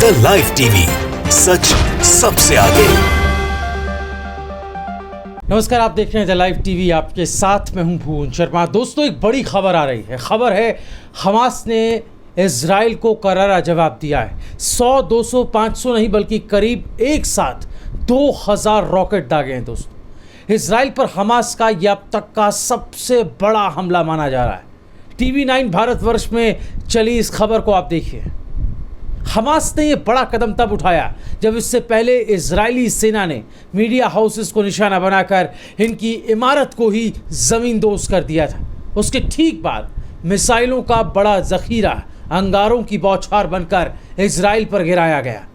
The live TV, सच सबसे आगे। नमस्कार, आप देख रहे हैं द लाइव टीवी। आपके साथ मैं हूं भुवन शर्मा। दोस्तों, एक बड़ी खबर आ रही है। खबर है हमास ने इजराइल को करारा जवाब दिया है। 100, 200, 500 नहीं बल्कि करीब एक साथ 2000 रॉकेट दागे हैं। दोस्तों, इजराइल पर हमास का यह अब तक का सबसे बड़ा हमला माना जा रहा है। TV9 भारतवर्ष में चली इस खबर को आप देखिए। हमास ने यह बड़ा कदम तब उठाया जब इससे पहले इजरायली सेना ने मीडिया हाउसेस को निशाना बनाकर इनकी इमारत को ही ज़मींदोज़ कर दिया था। उसके ठीक बाद मिसाइलों का बड़ा ज़ख़ीरा अंगारों की बौछार बनकर इजराइल पर गिराया गया।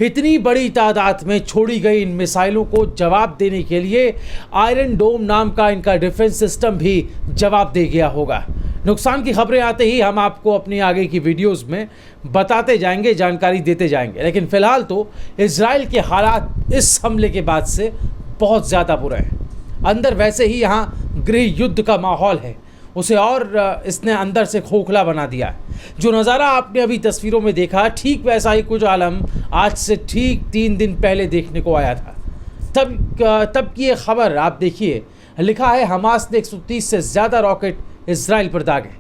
इतनी बड़ी तादाद में छोड़ी गई इन मिसाइलों को जवाब देने के लिए आयरन डोम नाम का इनका डिफेंस सिस्टम भी जवाब दे गया होगा। नुकसान की खबरें आते ही हम आपको अपनी आगे की वीडियोस में बताते जाएंगे, जानकारी देते जाएंगे। लेकिन फिलहाल तो इजराइल के हालात इस हमले के बाद से बहुत ज़्यादा बुरे हैं। अंदर वैसे ही यहाँ गृह युद्ध का माहौल है, उसे और इसने अंदर से खोखला बना दिया है। जो नज़ारा आपने अभी तस्वीरों में देखा, ठीक वैसा ही कुछ आलम आज से ठीक 3 दिन पहले देखने को आया था। तब की ये खबर आप देखिए। लिखा है हमास ने 130 से ज़्यादा रॉकेट इजराइल पर दागे।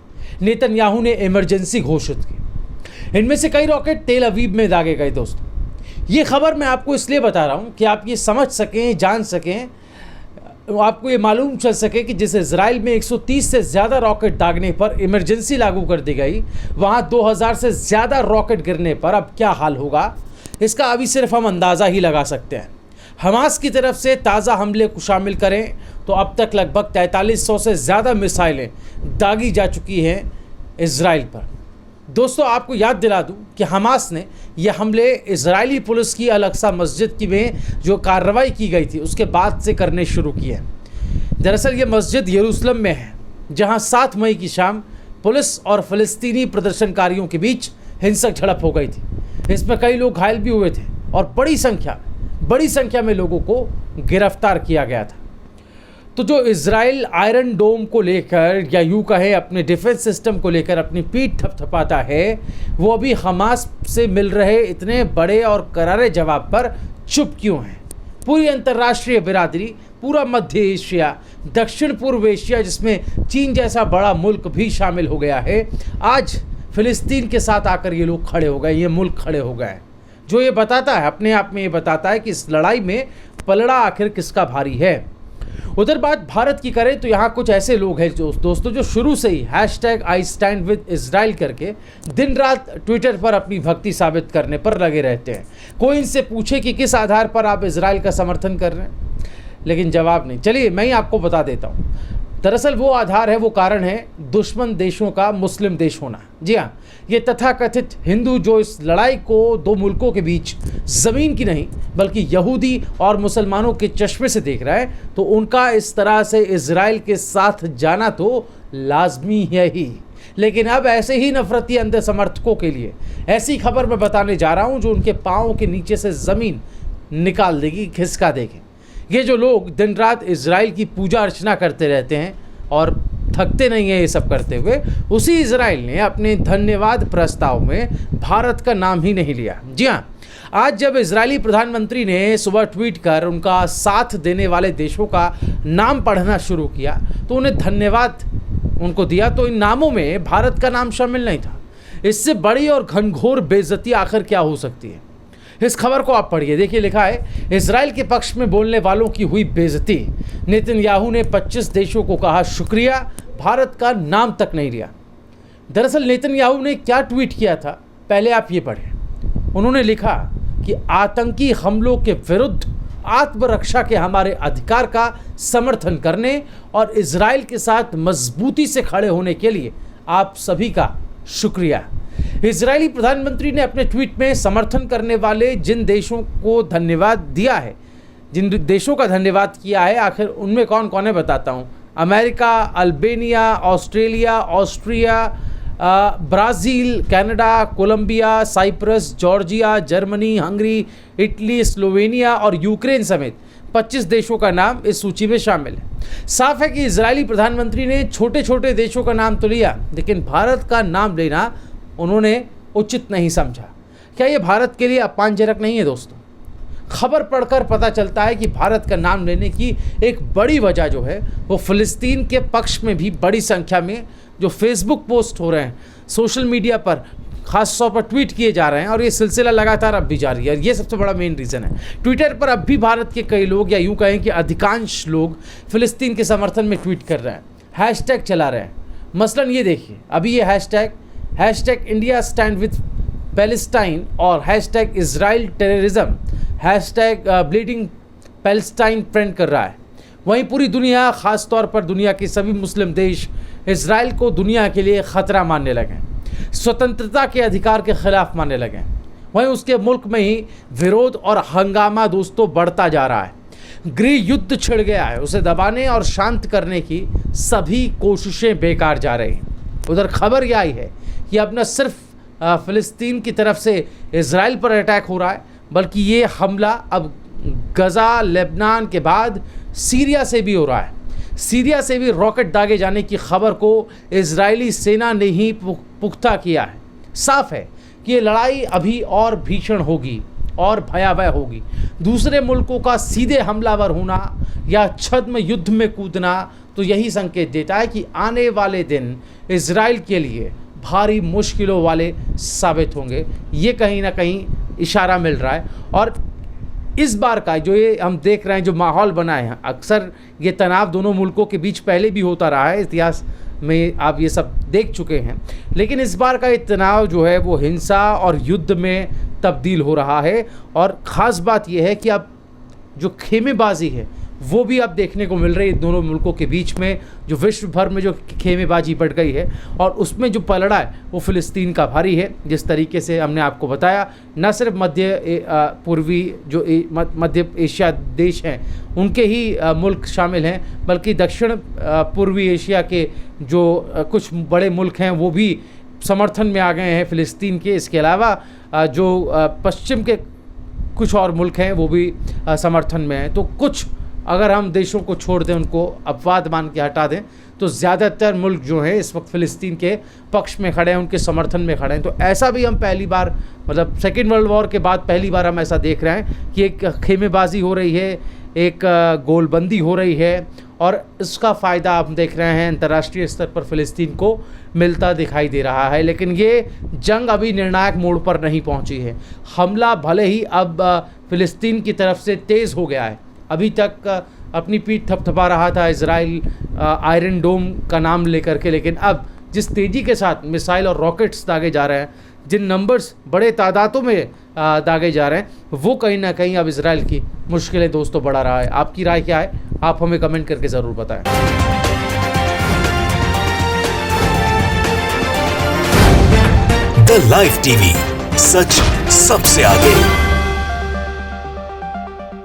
नेतन्याहू ने इमरजेंसी घोषित की। इनमें से कई रॉकेट तेल अवीव में दागे गए। दोस्तों, ये खबर मैं आपको इसलिए बता रहा हूँ कि आप ये समझ सकें, जान सकें, आपको ये मालूम चल सके कि जिस इजराइल में 130 से ज़्यादा रॉकेट दागने पर इमरजेंसी लागू कर दी गई, वहाँ 2000 से ज़्यादा रॉकेट गिरने पर अब क्या हाल होगा, इसका अभी सिर्फ हम अंदाज़ा ही लगा सकते हैं। हमास की तरफ से ताज़ा हमले को शामिल करें तो अब तक लगभग 4300 से ज़्यादा मिसाइलें दागी जा चुकी हैं इजराइल पर। दोस्तों, आपको याद दिला दूं कि हमास ने यह हमले इजरायली पुलिस की अल-अक्सा मस्जिद की में जो कार्रवाई की गई थी उसके बाद से करने शुरू किए हैं। दरअसल ये मस्जिद यरूशलेम में है, जहां 7 मई की शाम पुलिस और फ़लस्तीनी प्रदर्शनकारियों के बीच हिंसक झड़प हो गई थी। इसमें कई लोग घायल भी हुए थे और बड़ी संख्या में लोगों को गिरफ्तार किया गया था। तो जो इजराइल आयरन डोम को लेकर या यूँ कहें अपने डिफेंस सिस्टम को लेकर अपनी पीठ थपथपाता है, वो अभी हमास से मिल रहे इतने बड़े और करारे जवाब पर चुप क्यों है? पूरी अंतर्राष्ट्रीय बिरादरी, पूरा मध्य एशिया, दक्षिण पूर्व एशिया, जिसमें चीन जैसा बड़ा मुल्क भी शामिल हो गया है, आज फिलिस्तीन के साथ आकर ये लोग खड़े हो गए, ये मुल्क खड़े हो गए। जो ये बताता है, अपने आप में ये बताता है कि इस लड़ाई में पलड़ा आखिर किसका भारी है। उधर बात भारत की करें तो यहाँ कुछ ऐसे लोग हैं दोस्तों जो शुरू से ही #IStandWithIsrael करके दिन रात ट्विटर पर अपनी भक्ति साबित करने पर लगे रहते हैं। कोई इनसे पूछे कि किस आधार पर आप इजराइल का समर्थन कर रहे हैं, लेकिन जवाब नहीं। चलिए मैं ही आपको बता देता हूँ। दरअसल वो आधार है, वो कारण है दुश्मन देशों का मुस्लिम देश होना। जी हाँ, ये तथाकथित हिंदू जो इस लड़ाई को 2 मुल्कों के बीच ज़मीन की नहीं बल्कि यहूदी और मुसलमानों के चश्मे से देख रहा है, तो उनका इस तरह से इजराइल के साथ जाना तो लाजमी है ही। लेकिन अब ऐसे ही नफरती अंधे समर्थकों के लिए ऐसी खबर मैं बताने जा रहा हूँ जो उनके पाँव के नीचे से ज़मीन निकाल देगी, खिसका देगी। ये जो लोग दिन रात इजराइल की पूजा अर्चना करते रहते हैं और थकते नहीं हैं ये सब करते हुए, उसी इजराइल ने अपने धन्यवाद प्रस्ताव में भारत का नाम ही नहीं लिया। जी हाँ, आज जब इजरायली प्रधानमंत्री ने सुबह ट्वीट कर उनका साथ देने वाले देशों का नाम पढ़ना शुरू किया तो उन्हें धन्यवाद उनको दिया, तो इन नामों में भारत का नाम शामिल नहीं था। इससे बड़ी और घनघोर बेइज्जती आखिर क्या हो सकती है? इस खबर को आप पढ़िए। देखिए, लिखा है इजराइल के पक्ष में बोलने वालों की हुई बेइज्जती। नेतन्याहू ने 25 देशों को कहा शुक्रिया, भारत का नाम तक नहीं लिया। दरअसल नेतन्याहू ने क्या ट्वीट किया था, पहले आप ये पढ़ें। उन्होंने लिखा कि आतंकी हमलों के विरुद्ध आत्मरक्षा के हमारे अधिकार का समर्थन करने और इजराइल के साथ मजबूती से खड़े होने के लिए आप सभी का शुक्रिया। इजरायली प्रधानमंत्री ने अपने ट्वीट में समर्थन करने वाले जिन देशों को धन्यवाद दिया है, जिन देशों का धन्यवाद किया है, आखिर उनमें कौन कौन है बताता हूँ। America, Albania, Australia, Austria, Brazil, Canada, Colombia, Cyprus, Georgia, Germany, Hungary, Italy, Slovenia और यूक्रेन समेत 25 देशों का नाम इस सूची में शामिल है। साफ है कि इजरायली प्रधानमंत्री ने छोटे छोटे देशों का नाम तो लिया, लेकिन भारत का नाम लेना उन्होंने उचित नहीं समझा। क्या ये भारत के लिए अपमानजनक नहीं है दोस्तों? खबर पढ़कर पता चलता है कि भारत का नाम लेने की एक बड़ी वजह जो है वो फ़िलिस्तीन के पक्ष में भी बड़ी संख्या में जो फेसबुक पोस्ट हो रहे हैं, सोशल मीडिया पर खास तौर पर ट्वीट किए जा रहे हैं, और ये सिलसिला लगातार अब भी जारी है। ये सबसे बड़ा मेन रीज़न है। ट्विटर पर अब भी भारत के कई लोग, या यूँ कहें कि अधिकांश लोग, फ़िलिस्तीन के समर्थन में ट्वीट कर रहे हैं, हैशटैग चला रहे हैं। मसलन ये देखिए, अभी ये hashtag India stand with Palestine और hashtag Israel terrorism, hashtag bleeding Palestine trend कर रहा है। वहीं पूरी दुनिया, ख़ास तौर पर दुनिया के सभी मुस्लिम देश इजराइल को दुनिया के लिए ख़तरा मानने लगे, स्वतंत्रता के अधिकार के ख़िलाफ़ मानने लगे। वहीं उसके मुल्क में ही विरोध और हंगामा दोस्तों बढ़ता जा रहा है। गृह युद्ध छिड़ गया है, उसे दबाने और शांत करने की सभी कोशिशें बेकार जा रही हैं। उधर खबर यह आई है कि अब न सिर्फ फ़िलिस्तीन की तरफ से इजराइल पर अटैक हो रहा है, बल्कि ये हमला अब गज़ा, लेबनान के बाद सीरिया से भी हो रहा है। सीरिया से भी रॉकेट दागे जाने की खबर को इजरायली सेना ने ही पुख्ता किया है। साफ है कि ये लड़ाई अभी और भीषण होगी और भयावह होगी। दूसरे मुल्कों का सीधे हमलावर होना या छद्म युद्ध में कूदना तो यही संकेत देता है कि आने वाले दिन इजराइल के लिए भारी मुश्किलों वाले साबित होंगे। ये कहीं ना कहीं इशारा मिल रहा है। और इस बार का जो ये हम देख रहे हैं, जो माहौल बना है, अक्सर ये तनाव दोनों मुल्कों के बीच पहले भी होता रहा है, इतिहास में आप ये सब देख चुके हैं, लेकिन इस बार का ये तनाव जो है वो हिंसा और युद्ध में तब्दील हो रहा है। और ख़ास बात यह है कि अब जो खेमेबाजी है वो भी अब देखने को मिल रही है दोनों मुल्कों के बीच में। जो विश्व भर में जो खेमेबाजी बढ़ गई है, और उसमें जो पलड़ा है वो फ़िलिस्तीन का भारी है। जिस तरीके से हमने आपको बताया, न सिर्फ पूर्वी जो मध्य एशिया देश हैं उनके ही मुल्क शामिल हैं, बल्कि दक्षिण पूर्वी एशिया के जो कुछ बड़े मुल्क हैं वो भी समर्थन में आ गए हैं फ़िलिस्तीन के। इसके अलावा जो पश्चिम के कुछ और मुल्क हैं वो भी समर्थन में हैं। तो कुछ अगर हम देशों को छोड़ दें, उनको अपवाद मान के हटा दें, तो ज़्यादातर मुल्क जो हैं इस वक्त फ़िलिस्तीन के पक्ष में खड़े हैं, उनके समर्थन में खड़े हैं। तो ऐसा भी हम पहली बार, मतलब सेकेंड वर्ल्ड वॉर के बाद पहली बार हम ऐसा देख रहे हैं कि एक खेमेबाजी हो रही है, एक गोलबंदी हो रही है, और इसका फ़ायदा आप देख रहे हैं अंतर्राष्ट्रीय स्तर पर फ़िलिस्तीन को मिलता दिखाई दे रहा है। लेकिन ये जंग अभी निर्णायक मोड़ पर नहीं पहुंची है। हमला भले ही अब फ़िलिस्तीन की तरफ से तेज़ हो गया है, अभी तक अपनी पीठ थपथपा रहा था इजराइल आयरन डोम का नाम लेकर के, लेकिन अब जिस तेज़ी के साथ मिसाइल और रॉकेट्स दागे जा रहे हैं, जिन नंबर्स बड़े तादादों में दागे जा रहे हैं, वो कहीं ना कहीं अब इजराइल की मुश्किलें दोस्तों बढ़ा रहा है। आपकी राय क्या है? आप हमें कमेंट करके ज़रूर बताएं। द लाइव टीवी, सच सबसे आगे।